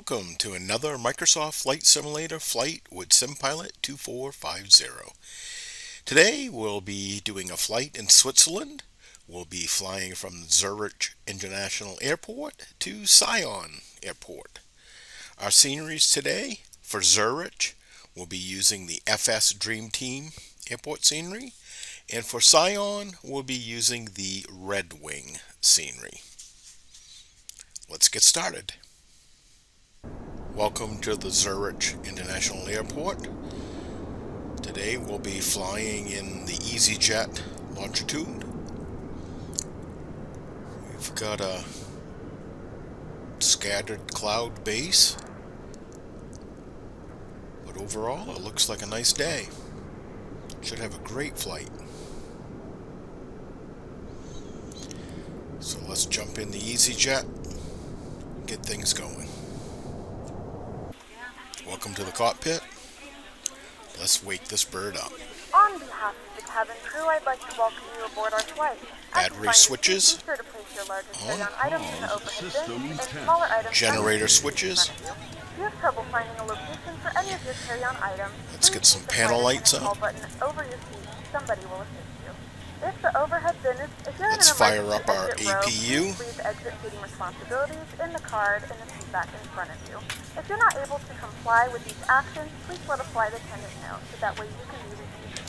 Welcome to another Microsoft Flight Simulator flight with SimPilot 2450. Today we'll be doing a flight in Switzerland. We'll be flying from Zurich International Airport to Sion Airport. Our sceneries today for Zurich, we'll be using the FS Dreamteam airport scenery, and for Sion, we'll be using the Redwing scenery. Let's get started. Welcome to the Zurich International Airport. Today we'll be flying in the EasyJet Longitude. We've got a scattered cloud base, but overall it looks like a nice day. Should have a great flight. So let's jump in the EasyJet, get things going. Welcome to the cockpit. Let's wake this bird up. On behalf of the cabin crew, I'd like to welcome you aboard our flight. Battery switches Be sure to place your largest on. carry-on items in the overhead bins and smaller items. Generator switches. If you have trouble finding a location for any of your carry-on items, Let's get please some use the panel fire lights signal up. button over your seat. Somebody will assist you. If the overhead bin is, if you're Let's in an fire emergency up our exit row, APU. please leave exit seating responsibilities in the card in the seat back in front of you. If you're not able to comply with these actions, please let a flight attendant know so that way you can be relieved.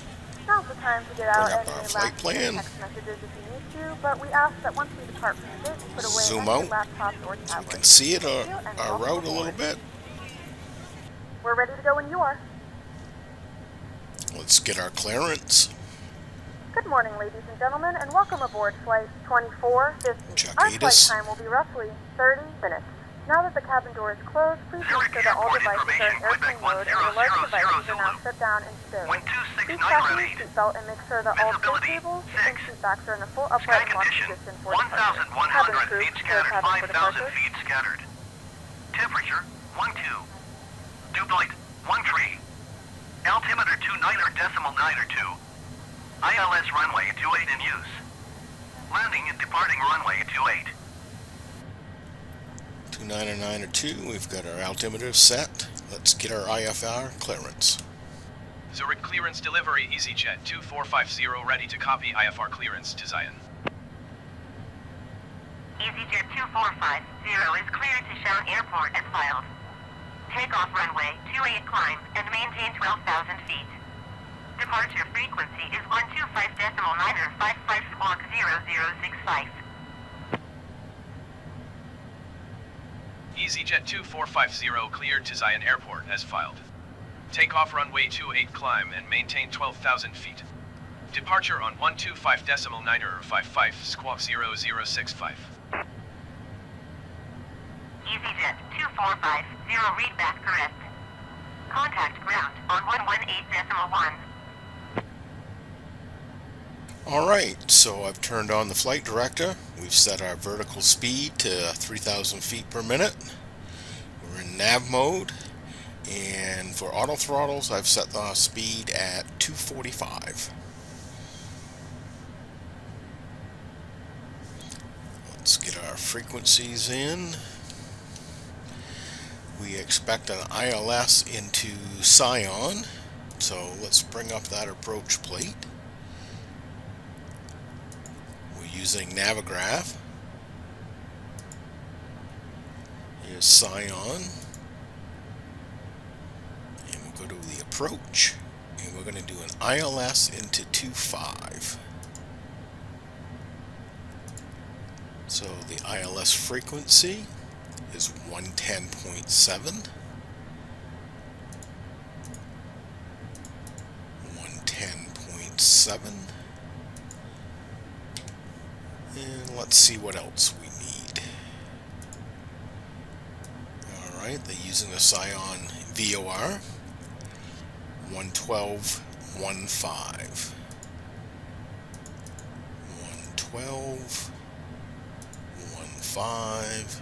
Now's the time to get out Bring up any our last flight plan. text messages if you need to, but we ask that once we depart from the gate, you put away Zoom any out laptops or so we tablets. can see it, Thank you, and our welcome route a little aboard. bit. We're ready to go when you are. Let's get our clearance. Good morning, ladies and gentlemen, and welcome aboard Flight 2450. Check Our flight ATIS. time will be roughly 30 minutes. Now that the cabin door is closed, please make sure that all devices are in airplane mode and your large devices are now set down and stowed. Please fasten your seatbelt and make sure that all tray tables and seat backs are in a full upright and locked position for departure. Cabin 1,100 crew, feet prepare scattered, cabin for 5,000 departure. feet scattered. Temperature, 12. Dew point, 13. Altimeter, 29.92. ILS runway 28 in use. Landing and departing runway 28. 2992, we've got our altimeter set. Let's get our IFR clearance. Zurich clearance delivery EasyJet 2450 ready to copy IFR clearance to Sion. EasyJet 2450 is cleared to Sion Airport as filed. Takeoff runway 28 climb and maintain 12,000 feet. Departure frequency is 125.955 squawk 0065. EasyJet 2450 cleared to Sion Airport as filed. Takeoff runway 28 climb and maintain 12,000 feet. Departure on 125.955 squawk 0065. EasyJet 2450 readback correct. Contact ground on 118.1. Alright, so I've turned on the flight director. We've set our vertical speed to 3,000 feet per minute. We're in nav mode. And for auto throttles, I've set the speed at 245. Let's get our frequencies in. We expect an ILS into Sion, so let's bring up that approach plate. We're using Navigraph. Here's Sion. And we'll go to the approach, and we're going to do an ILS into 25. So the ILS frequency is 110.7. 110.7. And let's see what else we need. Alright, they're using the Sion VOR. 112.15. 112.15.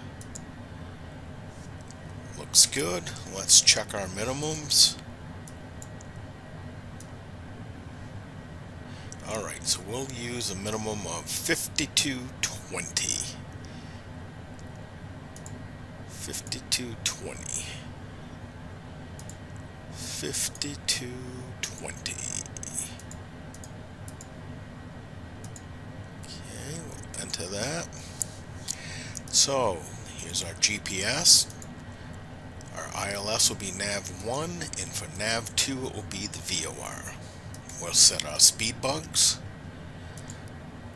Looks good. Let's check our minimums. Alright, so we'll use a minimum of 5220. 5220. 5220. Okay, we'll enter that. So, here's our GPS. Our ILS will be nav1, and for nav2 it will be the VOR. We'll set our speed bugs.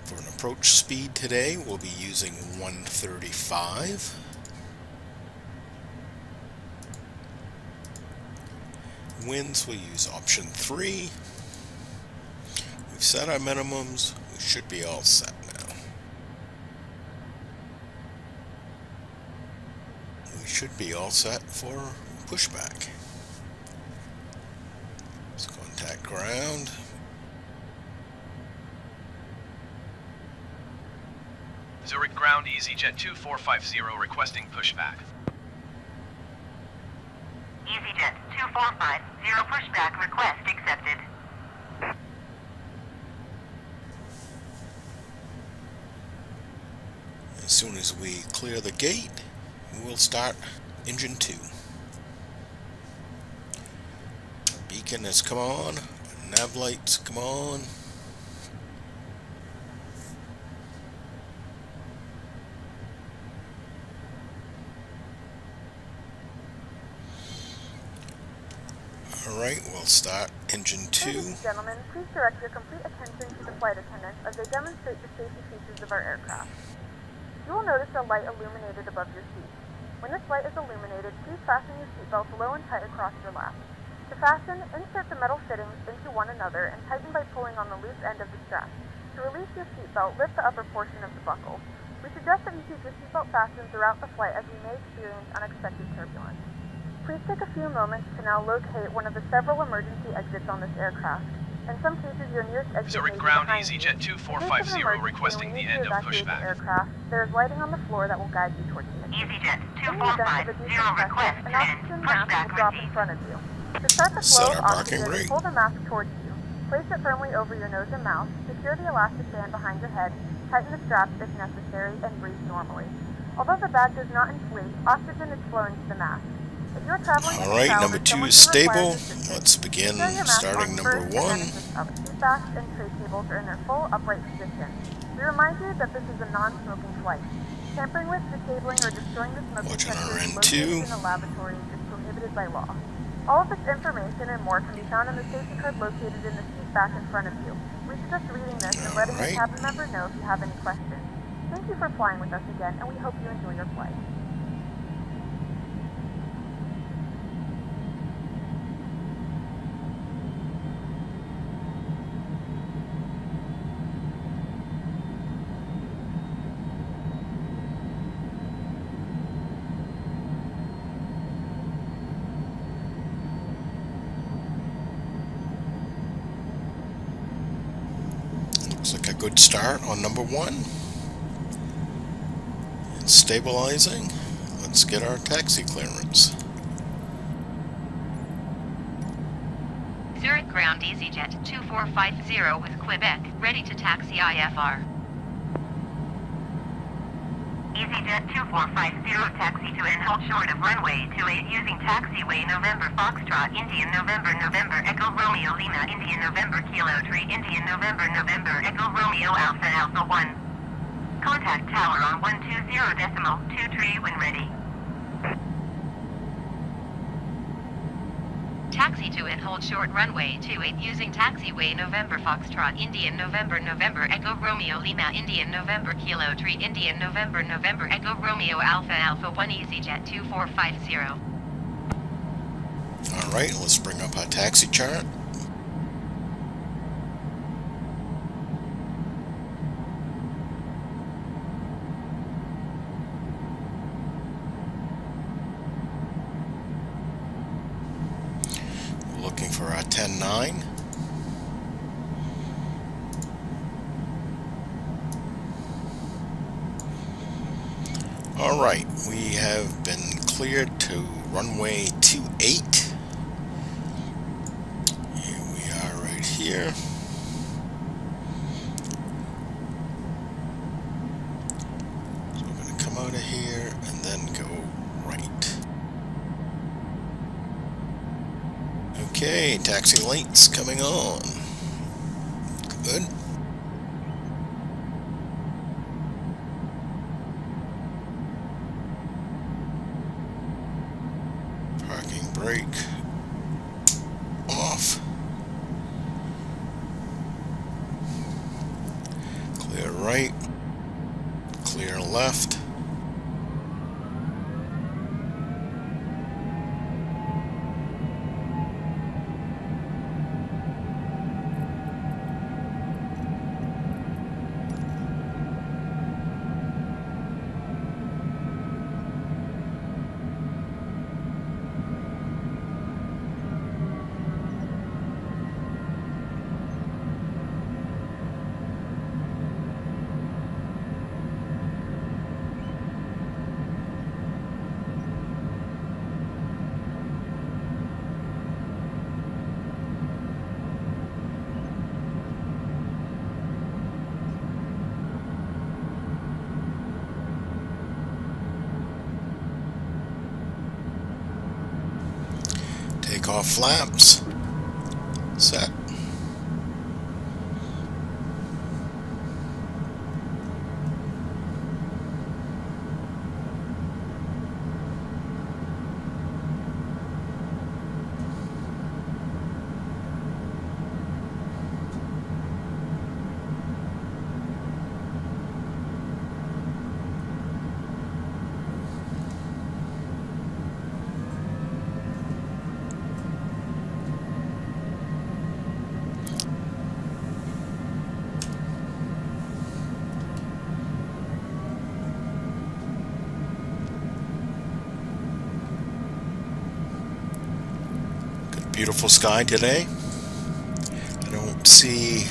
For an approach speed today, we'll be using 135. Winds, we'll use option 3. We've set our minimums. We should be all set now. We should be all set for pushback. Let's contact ground. Zurich ground EasyJet 2450 requesting pushback. EasyJet 2450 pushback request accepted. As soon as we clear the gate, we'll start engine 2. Beacon has come on, nav lights come on. Alright, we'll start engine 2. Ladies and gentlemen, please direct your complete attention to the flight attendants as they demonstrate the safety features of our aircraft. You will notice a light illuminated above your seat. When this light is illuminated, please fasten your seatbelts low and tight across your lap. To fasten, insert the metal fittings into one another and tighten by pulling on the loose end of the strap. To release your seatbelt, lift the upper portion of the buckle. We suggest that you keep your seatbelt fastened throughout the flight as you may experience unexpected turbulence. Please take a few moments to now locate one of the several emergency exits on this aircraft. In some cases, your nearest exit Zurich may be ground behind EasyJet you. 2450 requesting the end of pushback. Aircraft, there is lighting on the floor that will guide you towards the exit. EasyJet In the event of a 2450 decompression, request an to end. oxygen mask will Pushback drop in received. front of you. To start the Set flow our of parking oxygen, brake. pull the mask towards you. Place it firmly over your nose and mouth, secure the elastic band behind your head, tighten the straps if necessary, and breathe normally. Although the bag does not inflate, oxygen is flowing to the mask. If you are traveling in Alright, a number with 2 someone is who requires stable. assistance, Let's begin secure your mask starting on number first and 1. then assist up. Seat backs and tray tables are in their full upright position. We remind you that this is a non-smoking flight. Tampering with, disabling, or destroying the smoking Watching our sensors N2. located in the lavatories is prohibited by law. All of this information and more can be found in the safety card located in the seat back in front of you. We suggest reading this and letting the Alright. cabin member know if you have any questions. Thank you for flying with us again, and we hope you enjoy your flight. Looks like a good start on number 1. It's stabilizing. Let's get our taxi clearance. Zurich ground EasyJet 2450 with Quebec, ready to taxi IFR. EasyJet 2450 taxi to and hold short of runway 28 using taxiway November Foxtrot Indian November November Echo Romeo Lima Indian November Kilo 3 Indian November November Echo Romeo Alpha Alpha 1. Contact tower on 120.23 when ready. Taxi to and hold short runway 28 using taxiway November Foxtrot Indian November November Echo Romeo Lima Indian November Kilo 3 Indian November November Echo Romeo Alpha Alpha 1 EasyJet 2450. Alright, let's bring up our taxi chart. Looking for our 10-9. Alright, we have been cleared to runway 28. Here we are right here. So we're going to come out of here and then go right. Okay, taxi lights coming on. Good. Parking brake off. Clear right. Clear left. Take off flaps. Set. Beautiful sky today. I don't see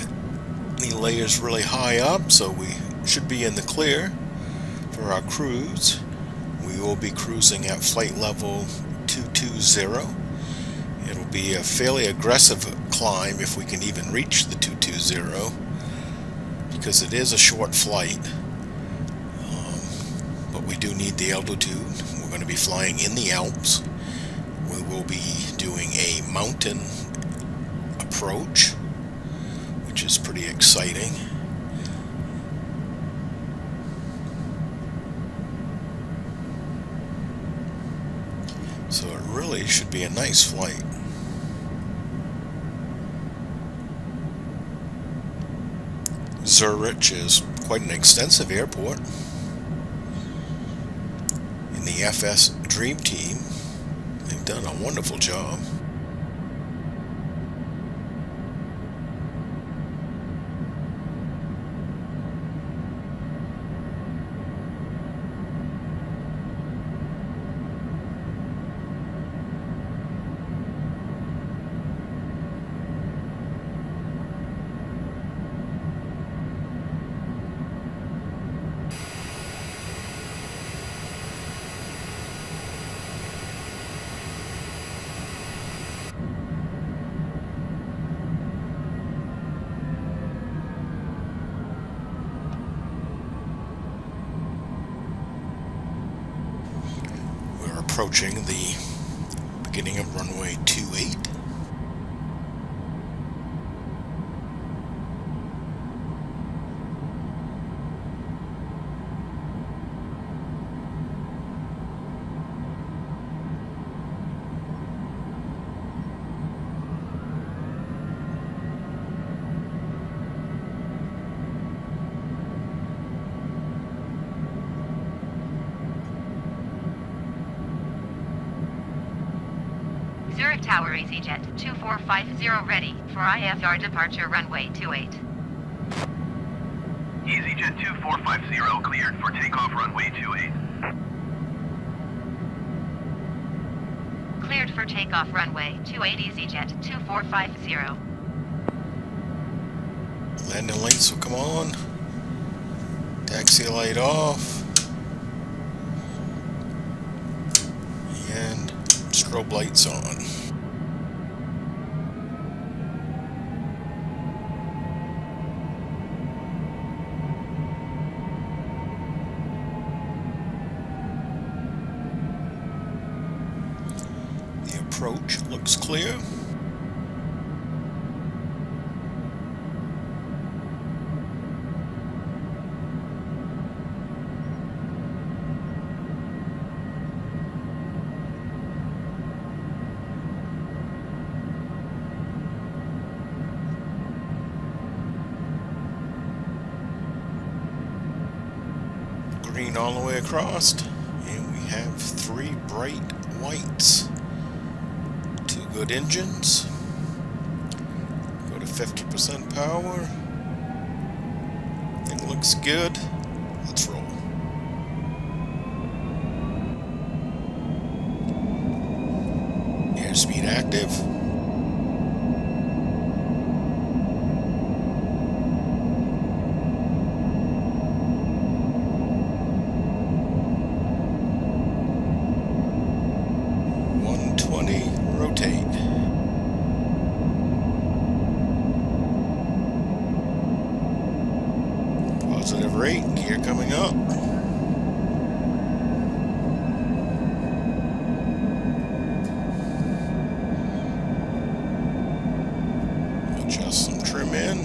any layers really high up, so we should be in the clear for our cruise. We will be cruising at flight level 220. It'll be a fairly aggressive climb if we can even reach the 220, because it is a short flight. But we do need the altitude. We're going to be flying in the Alps. We will be doing a mountain approach, which is pretty exciting. So it really should be a nice flight. Zurich is quite an extensive airport. In the FS Dreamteam, they've done a wonderful job. Approaching the beginning of runway 28. Zurich Tower EasyJet 2450 ready for IFR departure runway 28. EasyJet 2450 cleared for takeoff runway 28. Cleared for takeoff runway 28 EasyJet 2450. Landing lights will come on. Taxi light off. And strobe lights on. The approach looks clear. green all the way across, and we have 3 bright whites. 2 good engines. Go to 50% power. Thing looks good. Let's roll. Airspeed active. Rotate. Positive rate, gear coming up. Adjust some trim in.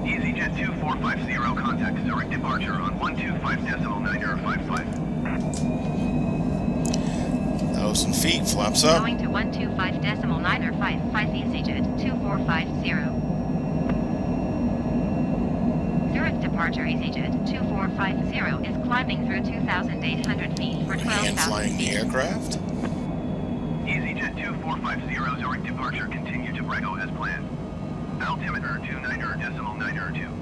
EasyJet 2450, contact Zurich departure on 125.955. 1,000 feet, flaps up. Going to 125.955 EasyJet 2450. Zurich departure EasyJet 2450 is climbing through 2,800 feet for 12,000 Hand flying the feet. aircraft. EasyJet 2450, Zurich departure, continue to Brego as planned. Altimeter 29.92.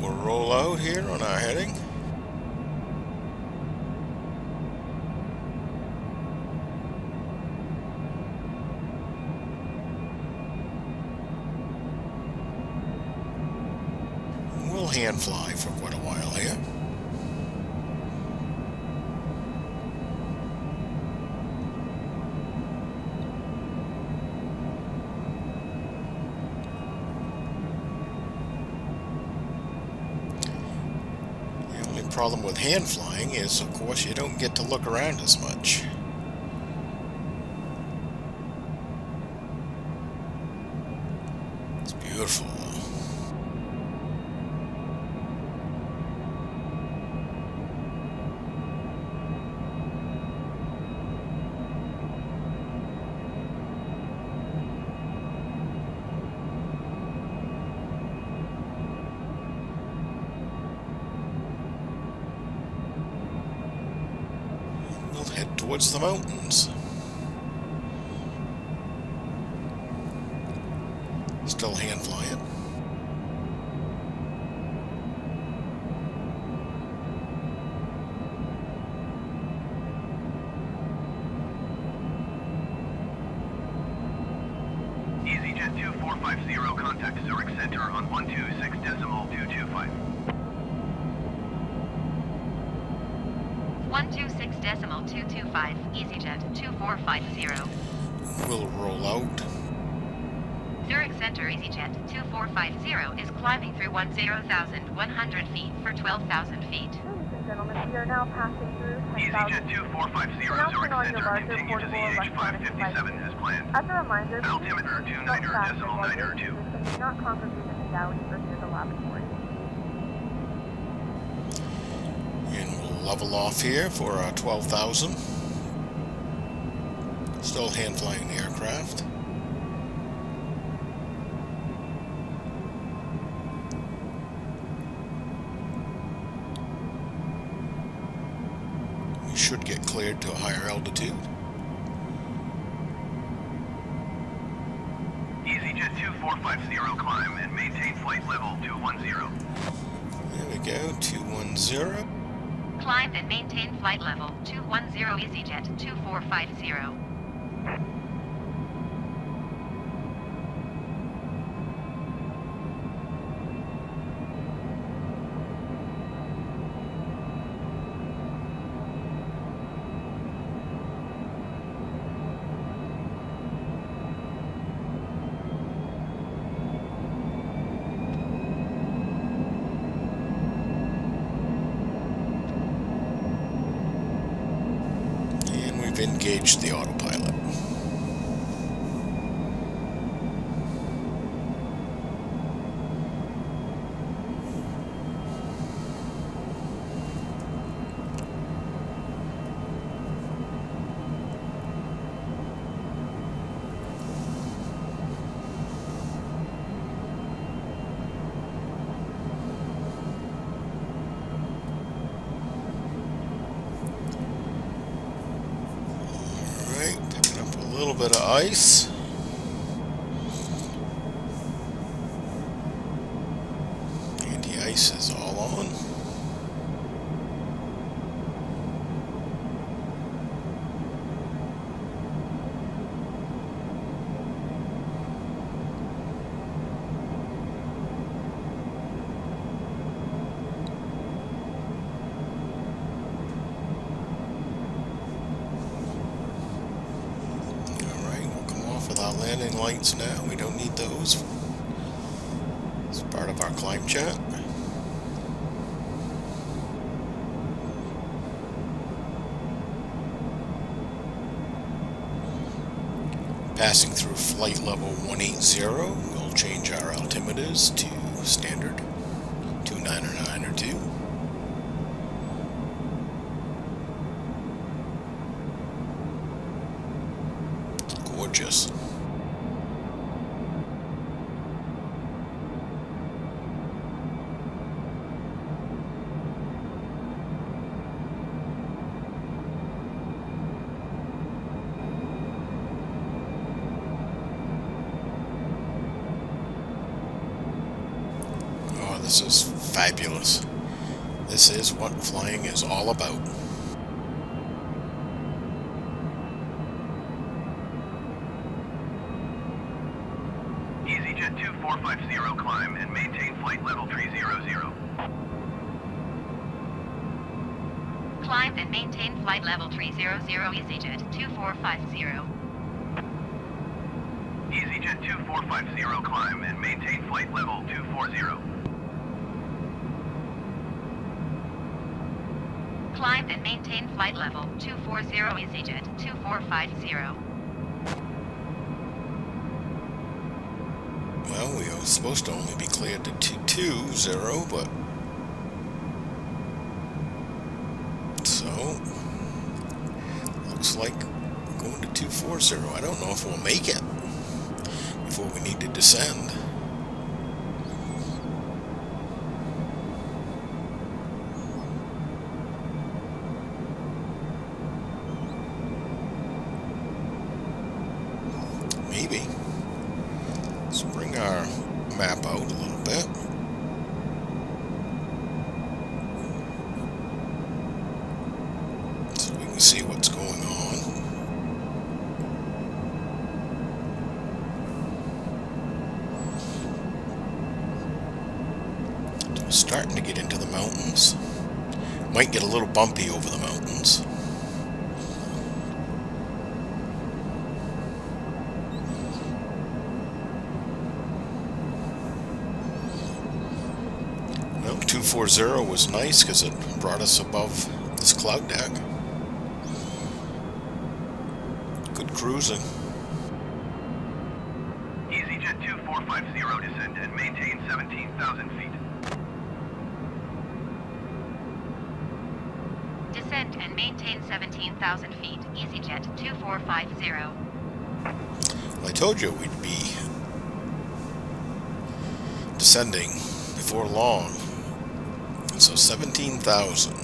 We'll roll out here on our heading. We'll hand fly for quite a while here. Problem with hand flying is, of course, you don't get to look around as much. It's beautiful. Head towards the mountains. Still hand flying. EasyJet 2450, contact Zurich Center on 126.225. 126.225, EasyJet 2450. We'll roll out. Zurich Center EasyJet 2450 is climbing through 10,100 feet for 12,000 feet. Ladies and gentlemen, we are now passing through 10,000 EasyJet 2450, Zurich Announcement on your Center, larger continue to portable ZH electronic 557 as planned. As a reminder, Altimeter please don't fasten while you're 29.92. seated and do not congregate in the galley or near the lavatory. And we'll level off here for our 12,000. Still hand flying the aircraft. We should get cleared to a higher altitude. EasyJet 2450, climb and maintain flight level 210. There we go, 210. Climb and maintain flight level 210 EasyJet 2450. Engaged the autopilot. 1, 2, 6, 9, 8, 7, 6, 5, 4, 3, 2, 1, 0. We'll roll out. Zurich Center EasyJet 2450, is climbing through 10,100 feet for 12,000 feet. 126.225, EasyJet 2450. There we go, 210. little bit of ice. Anti-ice is all on. Without landing lights now, we don't need those. It's part of our climb chat. Passing through flight level 180, we'll change our altimeters to standard 2992. Gorgeous. Oh, this is fabulous. This is what flying is all about. EasyJet 2450, climb and maintain flight level 300. Climb and maintain flight level 300 EasyJet 2450. EasyJet 2450, climb and maintain flight level 240. Climb and maintain flight level 240 EasyJet 2450. Well, we are supposed to only be cleared to 220, but so looks like we're going to 240. I don't know if we'll make it before we need to descend. Maybe. Let's bring our map out a little bit. So we can see what's going on. So we're starting to get into the mountains. Might get a little bumpy over the mountains. Well, 240 was nice because it brought us above this cloud deck. Good cruising. EasyJet 2450, descend and maintain 17,000 feet. Descend and maintain 17,000 feet. EasyJet 2450. Well, I told you we'd be descending before long. So 17,000.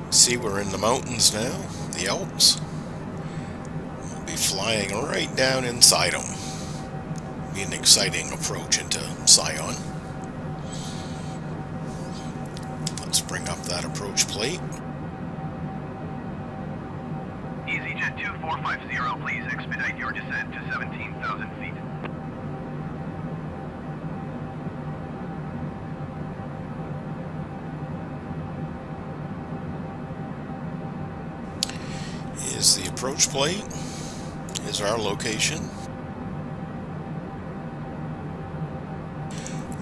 See, we're in the mountains now, the Alps. We'll be flying right down inside them. Be an exciting approach into Sion. Let's bring up that approach plate. EasyJet 2450, please expedite your descent to 17,000 feet. Is the approach plate. Is our location.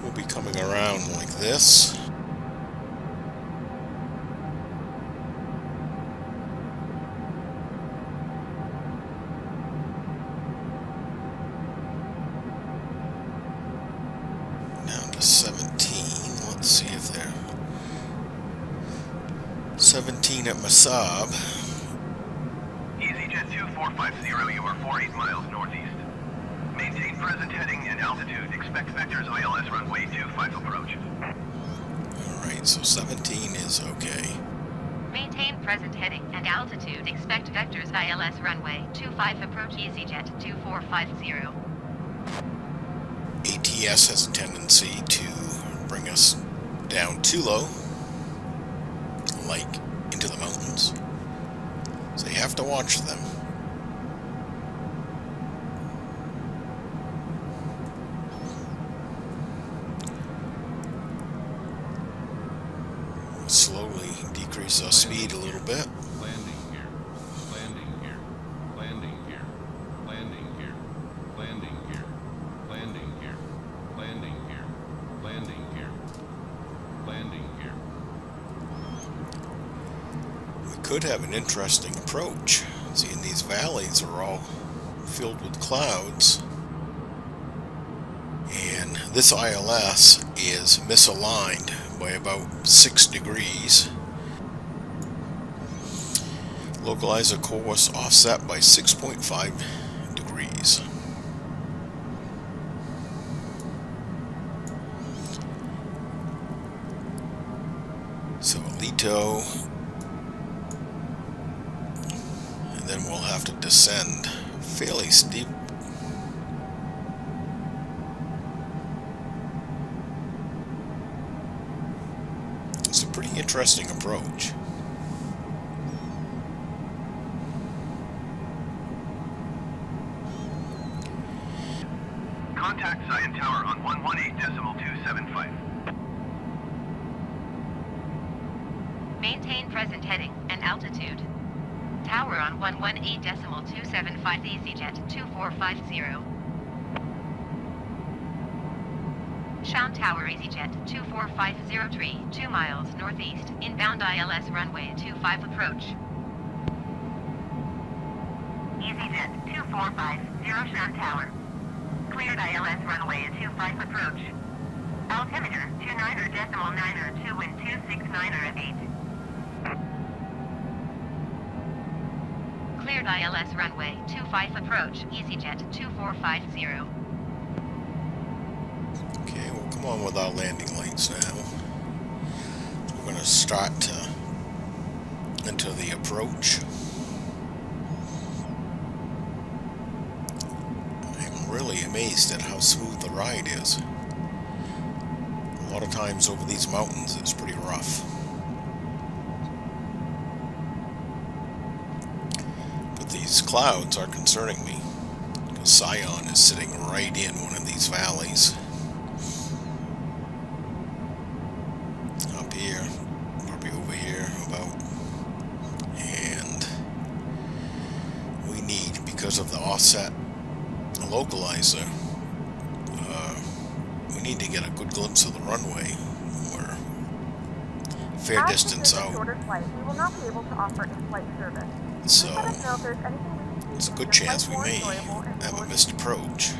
We'll be coming around like this. Down to 17. Let's see if they're 17 at Masab. EasyJet 2450, you are 48 miles northeast. Maintain present heading and altitude. Expect vectors ILS runway 25 approach. so 17 is okay. Maintain present heading and altitude. Expect vectors ILS runway 25 approach EasyJet 2450. ATS has a tendency to bring us down too low, like into the mountains. So you have to watch them. Slowly decrease our speed a little bit. Landing here. Landing here. Landing here. Landing here. Landing here. Landing here. Landing here. Landing here. Landing here. We could have an interesting approach. See, in these valleys are all filled with clouds, and this ILS is misaligned by about 6 degrees. Localizer course offset by 6.5 degrees. So Alito, and then we'll have to descend fairly steep. It's a pretty interesting approach. Contact Sion Tower on 118.275. Maintain present heading and altitude. Tower on 118.275 EasyJet 2450. Shan Tower EasyJet 24503, 2 miles northeast, inbound ILS runway 25 approach. EasyJet 2450 Shan Tower. Cleared ILS runway 25 approach. Altimeter 29.902 wind 269.8. Cleared ILS runway 25 approach, EasyJet 2450. Okay, we'll come on with our landing lights now. We're going to start to enter the approach. I'm really amazed at how smooth the ride is. A lot of times over these mountains it's pretty rough. But these clouds are concerning me, because Sion is sitting right in one of these valleys. Up here, probably over here about. And we need, because of the offset localizer, we need to get a good glimpse of the runway. We're a fair distance out. Shorter flight, we will not be able to offer in-flight service. So Let us know if there's anything we can do there's a to good make your chance flight we more may enjoyable and have a more missed approach.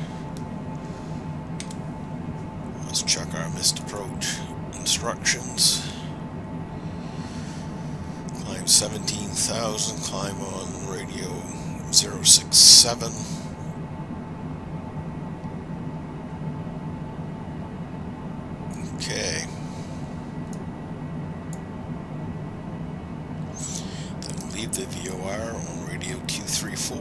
Let's check our missed approach instructions. Climb 17,000, climb on radio 067. Okay. Then leave the VOR on radio 234.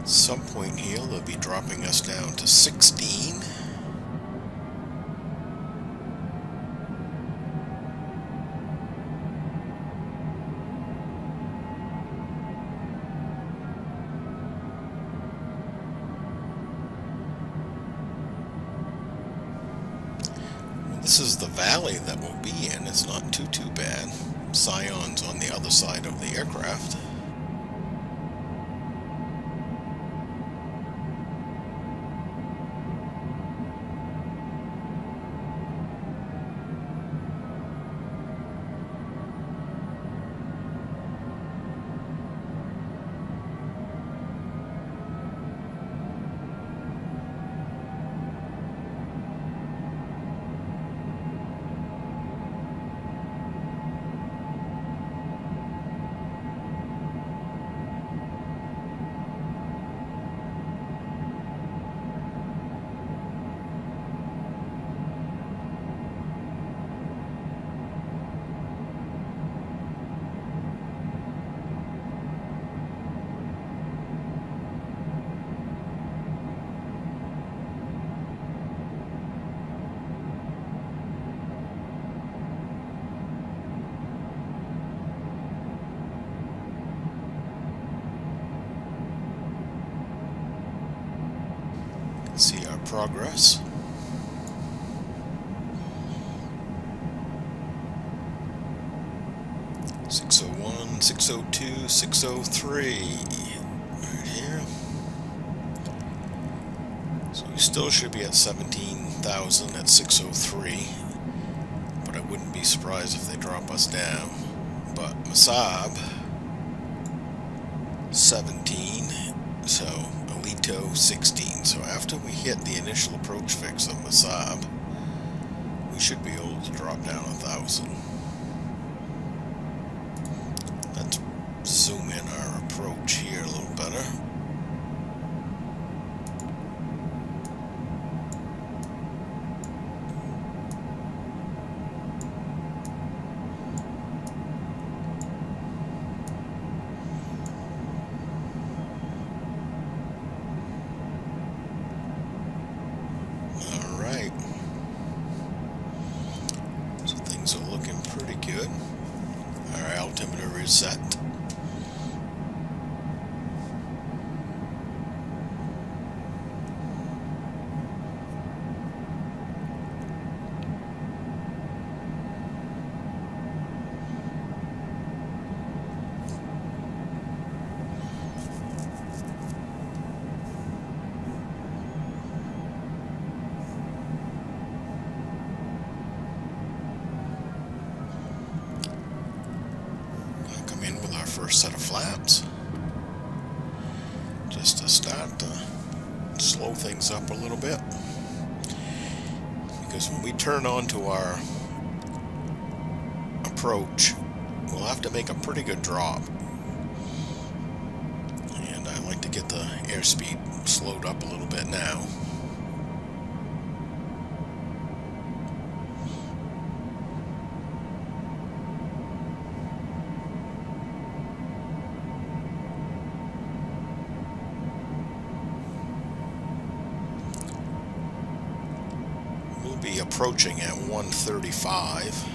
At some point here, they'll be dropping us down to 16. This is the valley that we'll be in. It's not too bad. Sion's on the other side of the aircraft. progress. .601, 602, 603 right here. So we still should be at 17,000 at 603, but I wouldn't be surprised if they drop us down. But Masab 17, so Alito 16. So after we hit the initial approach fix of Masab, we should be able to drop down 1,000. Let's zoom in our approach here a little better. Alright. So things are looking pretty good. Our altimeter is set. First set of flaps just to start to slow things up a little bit, because when we turn on to our approach, we'll have to make a pretty good drop, and I like to get the airspeed slowed up a little bit now. Be approaching at 135.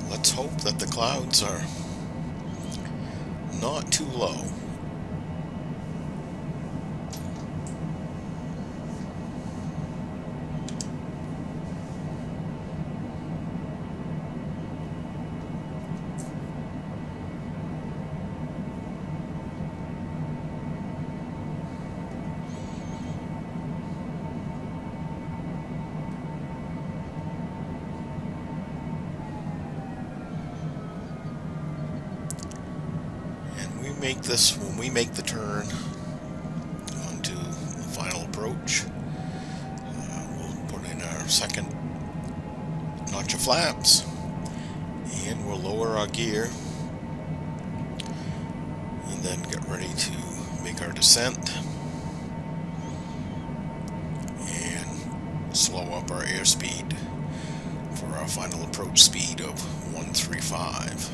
Let's hope that the clouds are not too low. Make this when we make the turn onto the final approach. We'll put in our second notch of flaps, and we'll lower our gear, and then get ready to make our descent and slow up our airspeed for our final approach speed of 135.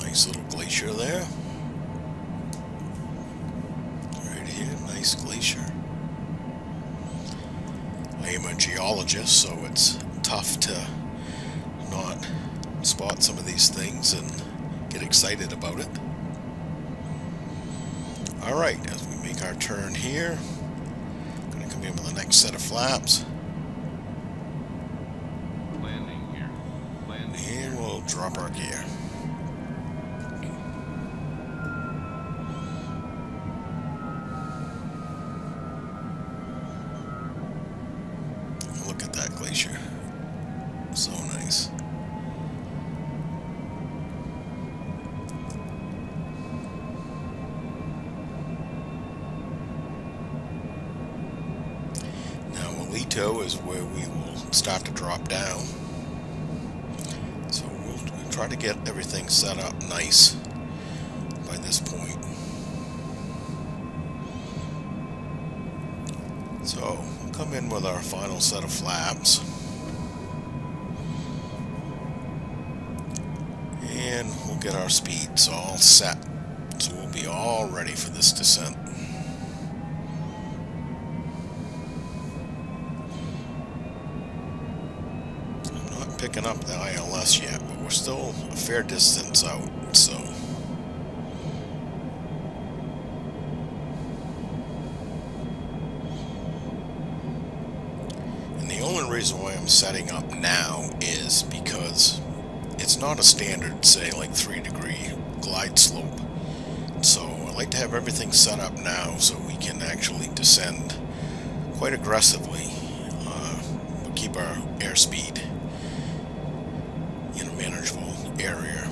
Nice little glacier there. Right here, nice glacier. I am a geologist, so it's tough to not spot some of these things and get excited about it. Alright, as we make our turn here, I'm going to come in with the next set of flaps. Landing here. Landing here. And we'll drop our gear. Look at that glacier. So nice. Now Alito is where we will start to drop down. So we'll try to get everything set up nice by this point. So we'll come in with our final set of flaps. And we'll get our speeds all set. So we'll be all ready for this descent. I'm not picking up the ILS yet, but we're still a fair distance out, so. And the only reason why I'm setting up now is because it's not a standard, say, like 3-degree glide slope. So I like to have everything set up now so we can actually descend quite aggressively, but keep our airspeed in a manageable area.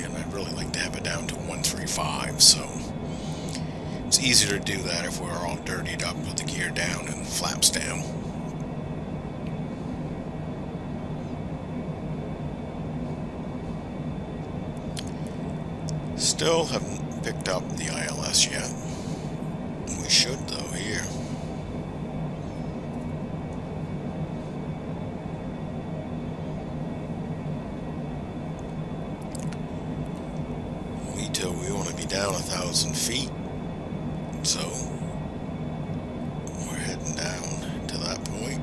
And I'd really like to have it down to 135, so it's easier to do that if we're all dirtied up with the gear down and flaps down. Still haven't picked up the ILS yet. We should though here. We want to be down 1,000 feet, so we're heading down to that point,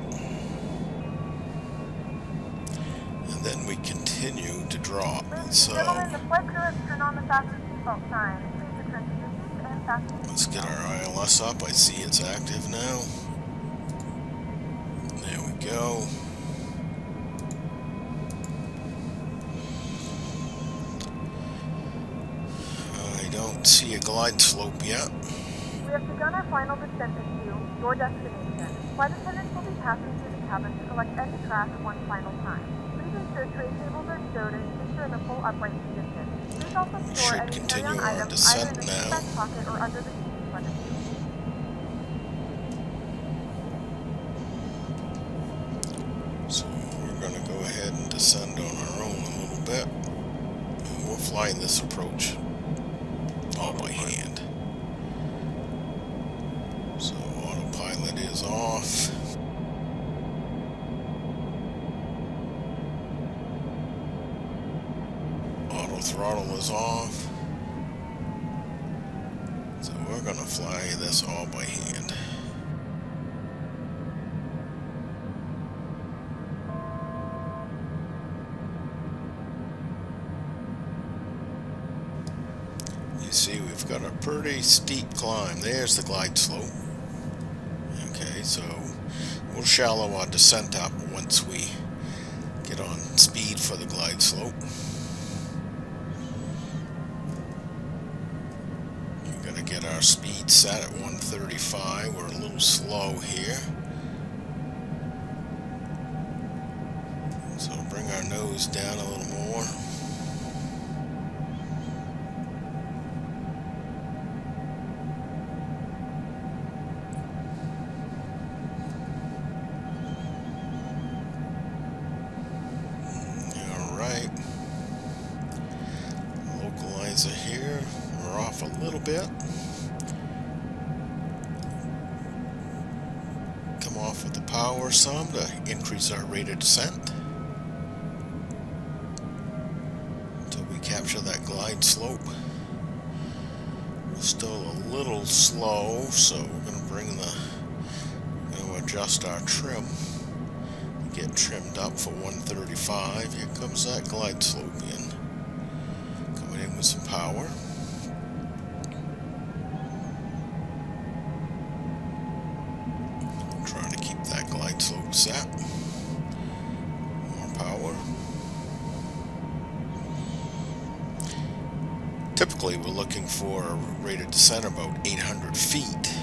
and then we continue to drop. So let's get our ILS up. I see it's active now. There we go. I don't see a glide slope yet. We have begun our final descent into your destination. Flight attendants will be passing through the cabin to collect any trash one final time. Please ensure tray tables are stowed and seats are in a full upright position. Please also store any carry-on items either in the seat back pocket or under the seat in front of you. So we're going to go ahead and descend on our own a little bit. And we'll fly this approach all by hand. So autopilot is off. Autothrottle is off. So we're going to fly this all by hand. You see, we've got a pretty steep climb. There's the glide slope. Okay, so we'll shallow our descent up once we get on speed for the glide slope. We're going to get our speed set at 135. We're a little slow here. So bring our nose down a little more. Localizer here, we're off a little bit. Come off with the power some to increase our rate of descent until we capture that glide slope. We're still a little slow, so we're going to adjust our trim. Get trimmed up for 135. Here comes that glide slope in. Coming in with some power. Trying to keep that glide slope set. More power. Typically we're looking for a rate of descent about 800 feet,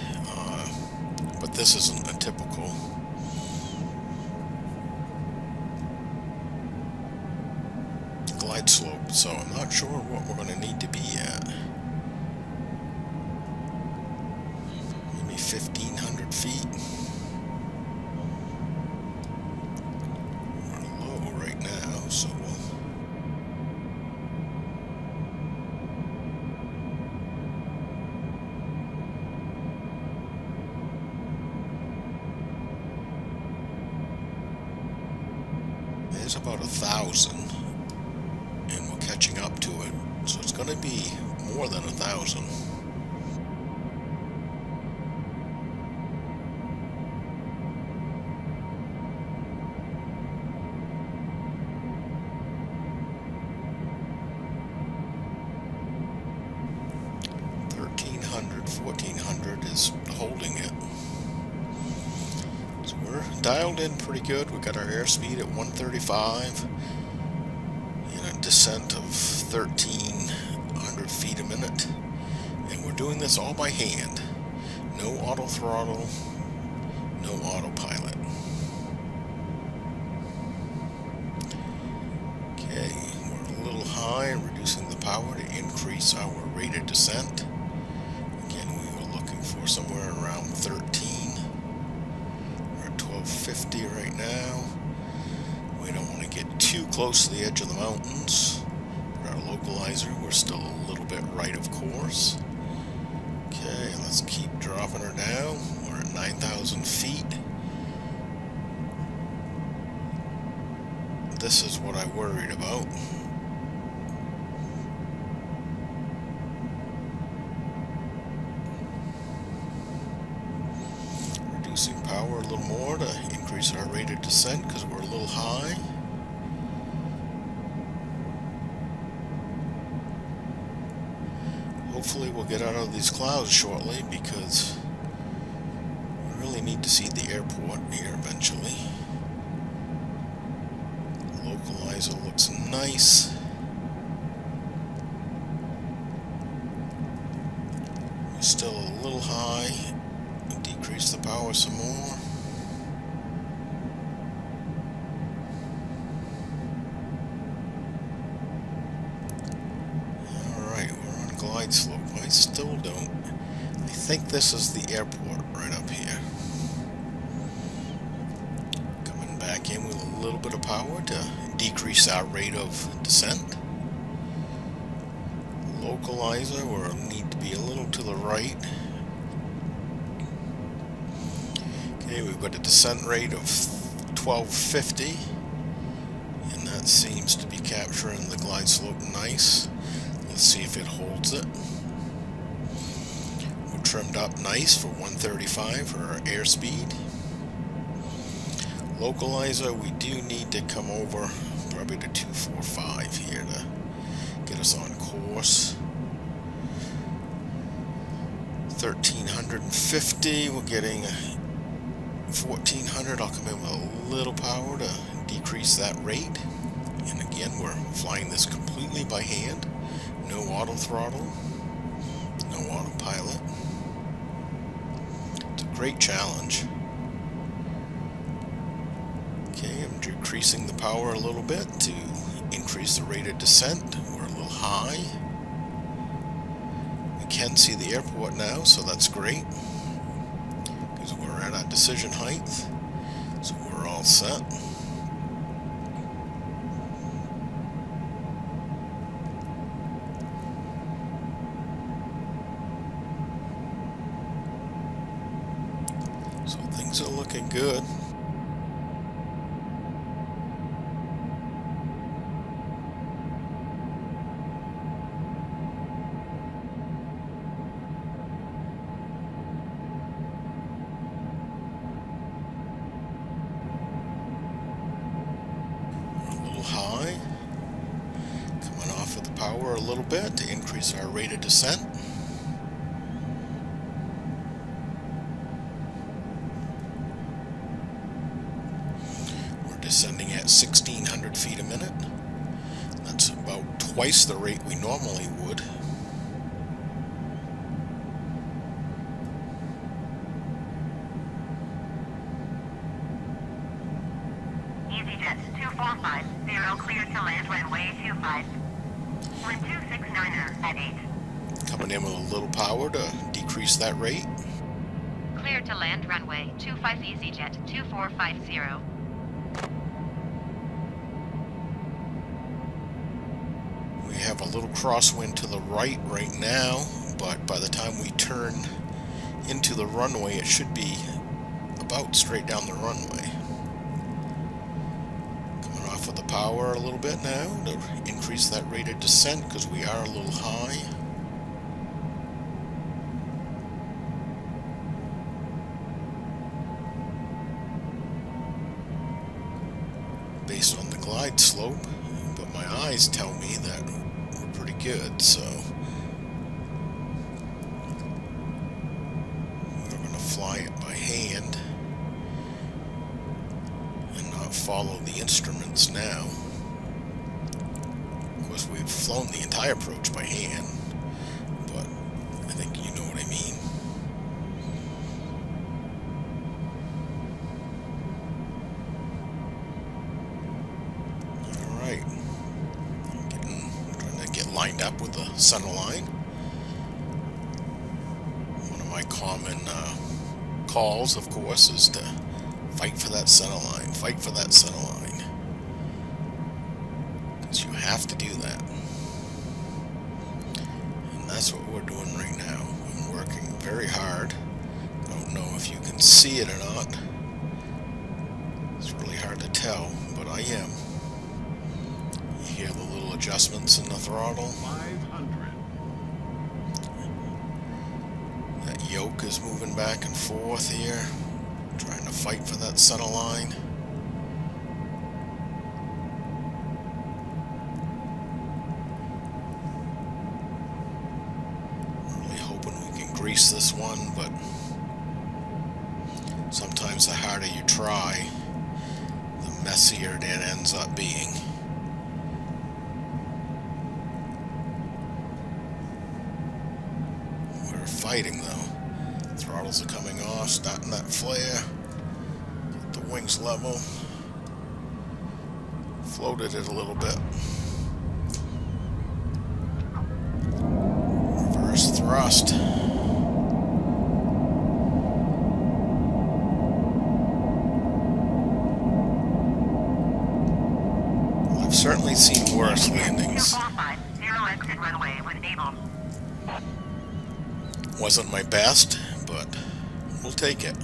but this isn't a typical glide slope, so I'm not sure what we're going to need to be at. Maybe 1,500 feet. We're low right now, so we'll is about 1,000, and we're catching up to it, so it's going to be more than 1,000. Is holding it. So we're dialed in pretty good. We got our airspeed at 135 and a descent of 1,300 feet a minute. And we're doing this all by hand. No autothrottle, no autopilot. Okay, we're a little high, reducing the power to increase our rate of descent. For somewhere around 13. We're at 1250 right now. We don't want to get too close to the edge of the mountains. For our localizer, we're still a little bit right, of course. Okay, let's keep dropping her down. We're at 9,000 feet. This is what I worried about. Reducing power a little more to increase our rate of descent because we're a little high. Hopefully we'll get out of these clouds shortly because we really need to see the airport here eventually. Localizer looks nice. We're still a little high. Decrease the power some more. Alright, we're on glide slope. I still don't. I think this is the airport right up here. Coming back in with a little bit of power to decrease our rate of descent. Localizer, we'll need to be a little to the right. Okay, we've got a descent rate of 1250, and that seems to be capturing the glide slope nice. Let's see if it holds it. We're trimmed up nice for 135 for our airspeed. Localizer, we do need to come over probably to 245 here to get us on course. 1350, we're getting 1400. I'll come in with a little power to decrease that rate. And again, we're flying this completely by hand. No auto throttle, no autopilot. It's a great challenge. Okay, I'm decreasing the power a little bit to increase the rate of descent. We're a little high. We can see the airport now, so that's great. We're at our decision height, so we're all set. So things are looking good. High, coming off of the power a little bit to increase our rate of descent. We're descending at 1,600 feet a minute. That's about twice the rate we normally would. EasyJet 2450, clear to land runway 25. 1269er at 8. Coming in with a little power to decrease that rate. Clear to land runway 25 EasyJet 2450. We have a little crosswind to the right now, but by the time we turn into the runway, it should be about straight down the runway. Coming off for the power a little bit now to increase that rate of descent because we are a little high. Based on the glide slope, but my eyes tell me that we're pretty good, so we're going to fly it by hand and not follow the instruments now. Of course, we've flown the entire approach by hand, but I think you know what I mean. Lined up with the center line. One of my common calls, of course, is to fight for that center line. Fight for that center line. Because you have to do that. And that's what we're doing right now. I'm working very hard. I don't know if you can see it or not. It's really hard to tell, but I am. Hear the little adjustments in the throttle. 500. That yoke is moving back and forth here, trying to fight for that center line. Really hoping we can grease this one, but sometimes the harder you try, the messier it ends up being. Fighting though. Throttles are coming off, starting that flare. Get the wings level. Floated it a little bit. Reverse thrust. Well, I've certainly seen worse landings. 245, 0 exit runway when able. Wasn't my best, but We'll take it.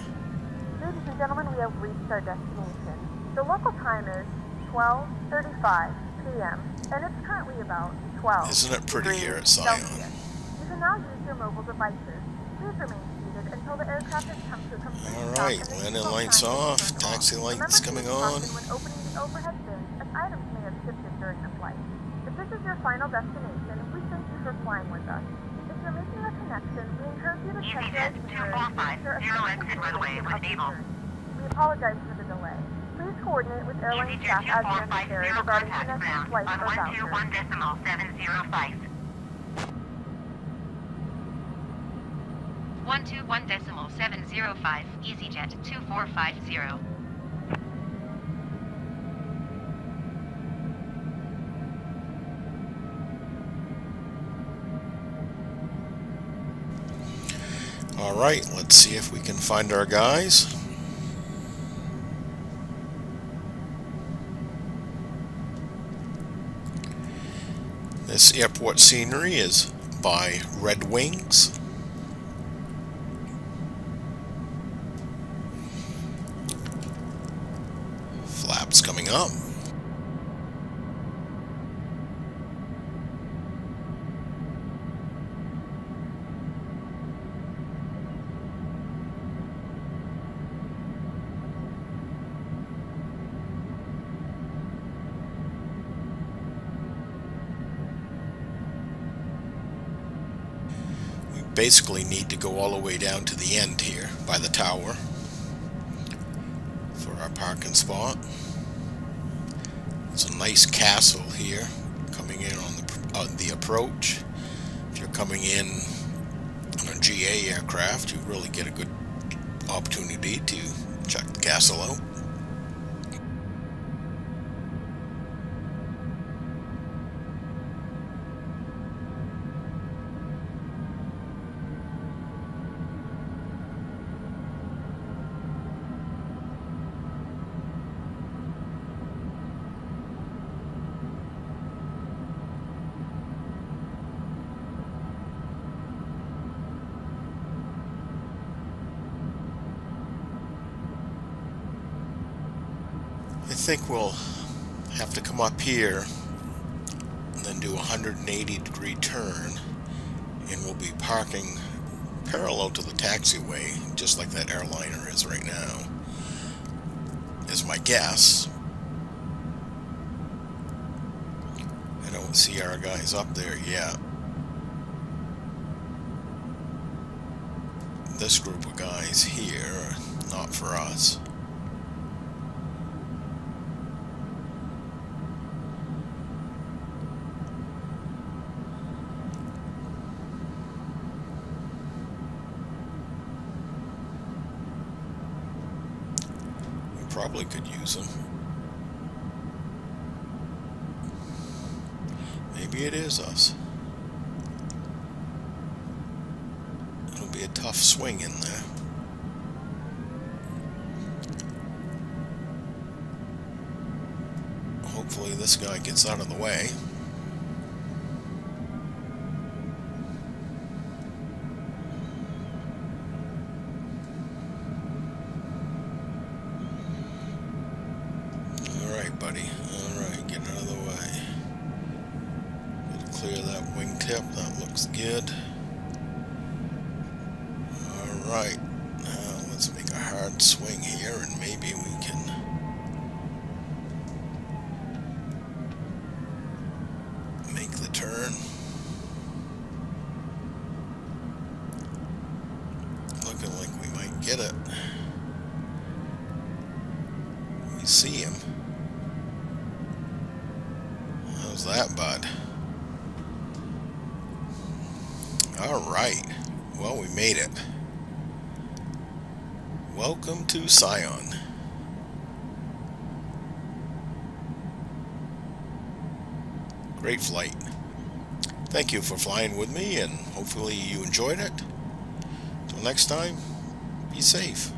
Ladies and gentlemen, we have reached our destination. The local time is 12:35 p.m. and it's currently about 12. Isn't it pretty here at degrees Sion? Celsius. You can now use your mobile devices. Please remain seated until the aircraft has come to a complete stop. Alright, and the landing seatbelt lights sign is off, turned taxi off. lights Remember to coming use on. caution when opening the overhead bins, as items may have shifted during the flight. If this is your final destination, we thank you for flying with us. If you're making a connection, we encourage you to check your EasyJet itinerary 245, to ensure a 0 safe exit completion runway of when the able. journey. We apologize for the delay. Please coordinate with airline staff as necessary EasyJet 245, 0 regarding contact connecting ground flights on or vouchers. 121.705. 121.705, EasyJet 2450. Alright, let's see if we can find our guys. This airport scenery is by Redwings. Flaps coming up. Basically need to go all the way down to the end here by the tower for our parking spot. It's a nice castle here coming in on the approach. If you're coming in on a GA aircraft, you really get a good opportunity to check the castle out. I think we'll have to come up here and then do a 180-degree turn, and we'll be parking parallel to the taxiway, just like that airliner is right now, is my guess. I don't see our guys up there yet. This group of guys here, not for us. We probably could use them. Maybe it is us. It'll be a tough swing in there. Hopefully this guy gets out of the way. Alright, buddy. Alright, get out of the way. Gotta clear that wingtip. That looks good. Alright. Now let's make a hard swing here, and maybe we can make the turn. Looking like we might get it. We see him. How's that, bud? Alright. Well, we made it. Welcome to Sion. Great flight. Thank you for flying with me, and hopefully you enjoyed it. Till next time, be safe.